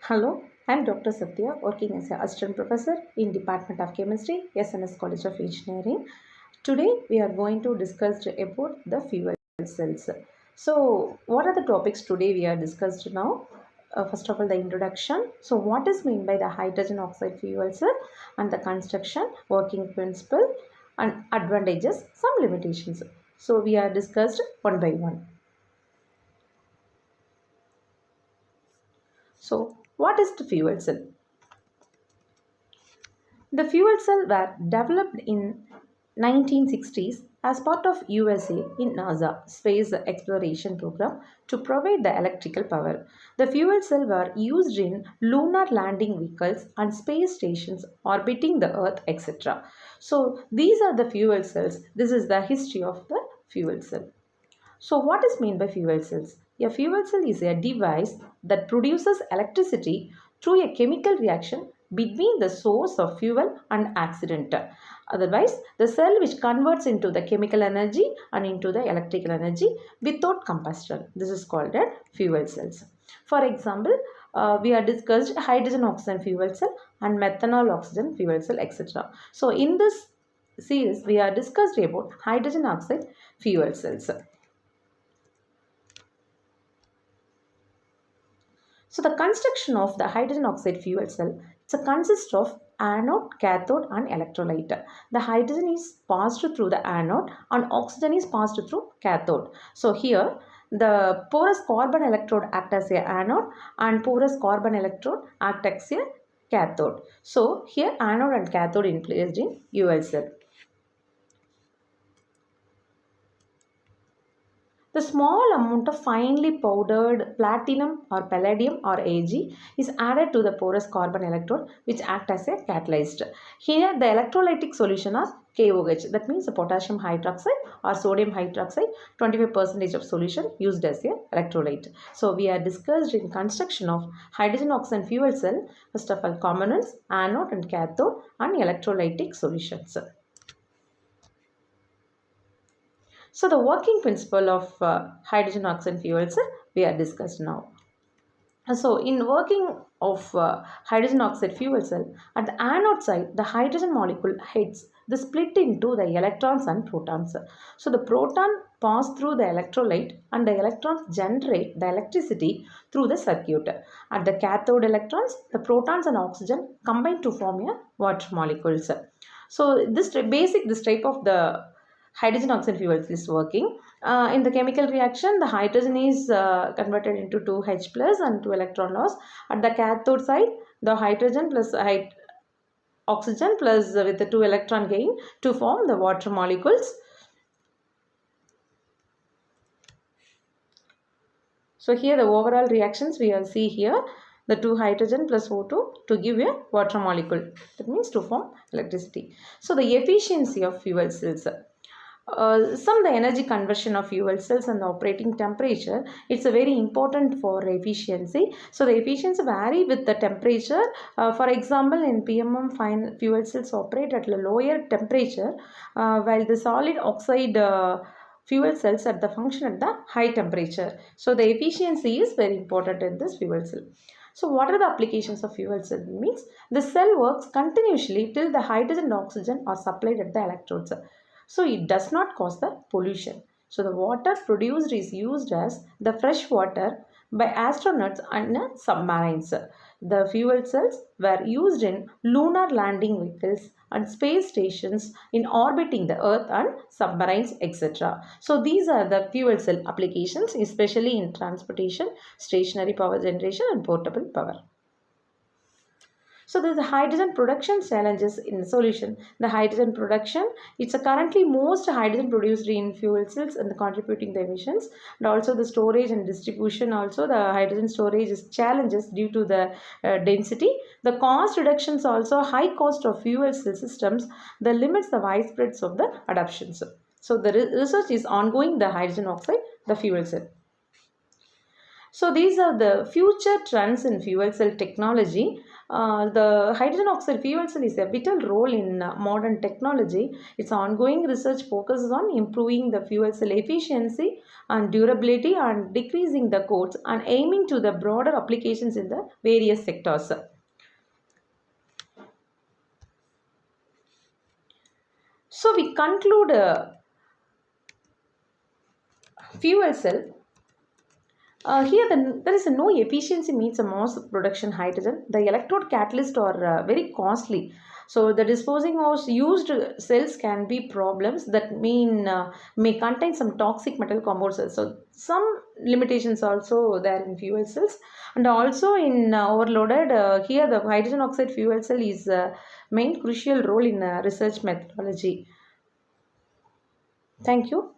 Hello, I'm Dr.D.Sathya, working as an assistant professor in Department of Chemistry, SNS College of Engineering. Today, we are going to discuss about the fuel cells. So, what are the topics today we are discussed now? First of all, the introduction. So, what is meant by the hydrogen oxide fuel cell and the construction, working principle, and advantages, some limitations. So, we are discussed one by one. So, what is the fuel cell? The fuel cell were developed in 1960s as part of USA in NASA space exploration program to provide the electrical power. The fuel cell were used in lunar landing vehicles and space stations orbiting the Earth, etc. So these are the fuel cells. This is the history of the fuel cell. So, what is meant by fuel cells? A fuel cell is a device that produces electricity through a chemical reaction between the source of fuel and accident. Otherwise, the cell which converts into the chemical energy and into the electrical energy without combustion. This is called as fuel cells. For example, we are discussed hydrogen oxygen fuel cell and methanol oxygen fuel cell, etc. So, in this series, we are discussed about hydrogen oxide fuel cells. So the construction of the hydrogen oxide fuel cell consists of anode, cathode and electrolyte. The hydrogen is passed through the anode and oxygen is passed through cathode. So here the porous carbon electrode act as a anode and porous carbon electrode act as a cathode. So here anode and cathode are placed in fuel cell. The small amount of finely powdered platinum or palladium or Ag is added to the porous carbon electrode which act as a catalyst. Here the electrolytic solution is KOH, that means the potassium hydroxide or sodium hydroxide, 25% of solution used as a electrolyte. So we are discussed in construction of hydrogen oxide fuel cell, first of all components, anode and cathode and electrolytic solutions. So the working principle of hydrogen oxide fuel cell we are discussed now. So in working of hydrogen oxide fuel cell, at the anode side the hydrogen molecule heads the split into the electrons and protons. So the proton pass through the electrolyte and the electrons generate the electricity through the circuit. At the cathode electrons, the protons and oxygen combine to form a water molecules. So this type of the hydrogen oxide fuel is working. In the chemical reaction, the hydrogen is converted into 2H plus and 2 electron loss. At the cathode side, the hydrogen plus oxygen plus with the 2 electron gain to form the water molecules. So here the overall reactions we will see here, the 2 hydrogen plus O2 to give a water molecule. That means to form electricity. So the efficiency of fuel cells. The energy conversion of fuel cells and the operating temperature, it's a very important for efficiency. So the efficiency vary with the temperature. For example, in PMM fuel cells operate at a lower temperature while the solid oxide fuel cells at the function at the high temperature. So the efficiency is very important in this fuel cell. So what are the applications of fuel cell? Means the cell works continuously till the hydrogen and oxygen are supplied at the electrodes. So it does not cause the pollution. So the water produced is used as the fresh water by astronauts and submarines. The fuel cells were used in lunar landing vehicles and space stations in orbiting the Earth and submarines, etc. So these are the fuel cell applications, especially in transportation, stationary power generation and portable power. So there's the hydrogen production challenges in the solution. The hydrogen production, it's currently most hydrogen produced in fuel cells and contributing the emissions. And also the storage and distribution, also the hydrogen storage is challenges due to the density. The cost reductions also, high cost of fuel cell systems, the limits the widespread of the adoptions. So the research is ongoing, the hydrogen oxide, the fuel cell. So these are the future trends in fuel cell technology. The hydrogen oxide fuel cell is a vital role in modern technology. Its ongoing research focuses on improving the fuel cell efficiency and durability and decreasing the costs and aiming to the broader applications in the various sectors. So we conclude fuel cell. Here, there is no efficiency means a mass production hydrogen. The electrode catalysts are very costly. So the disposing of used cells can be problems that may contain some toxic metal compounds. So some limitations also there in fuel cells, and also in overloaded. Here, the hydrogen oxide fuel cell is main crucial role in research methodology. Thank you.